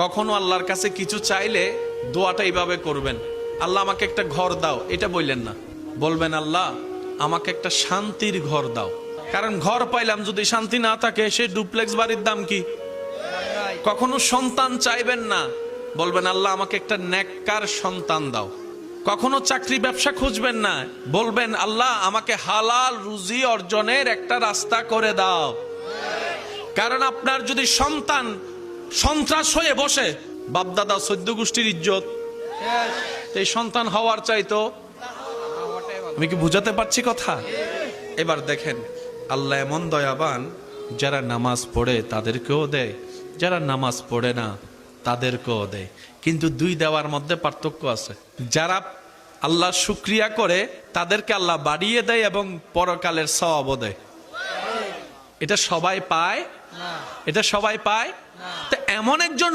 কখনো আল্লাহর কাছে কিছু চাইলে দোয়াটা এইভাবে করবেন, আল্লাহ আমাকে একটা ঘর দাও, এটা বললেন না। বলবেন আল্লাহ আমাকে একটা শান্তির ঘর দাও। কারণ ঘর পাইলাম যদি শান্তি না থাকে, সে ডুপ্লেক্স বাড়ির দাম কি? কখনো সন্তান চাইবেন না, বলবেন আল্লাহ আমাকে একটা নেককার সন্তান দাও। কখনো চাকরি ব্যবসা খুঁজবেন না, বলবেন আল্লাহ আমাকে হালাল রুজি অর্জনের একটা রাস্তা করে দাও। কারণ আপনার যদি সন্তান সন্ত্রাস হয়ে বসে, বাপদাদা 14 গোষ্ঠীর ইজ্জত, এই সন্তান হওয়ার চাইতো। আমি কি বুঝাতে পারছি কথা? এবার দেখেন আল্লাহ এমন দয়াবান, যারা নামাজ পড়ে তাদেরকেও দেয়, যারা নামাজ পড়ে না তাদেরকেও দেয়। কিন্তু দুই দেওয়ার মধ্যে পার্থক্য আছে। যারা আল্লাহ শুকরিয়া করে তাদেরকে আল্লাহ বাড়িয়ে দেয় এবং পরকালের সওয়াবও দেয়। এটা সবাই পায়? এটা সবাই পায়? তো এমন একজন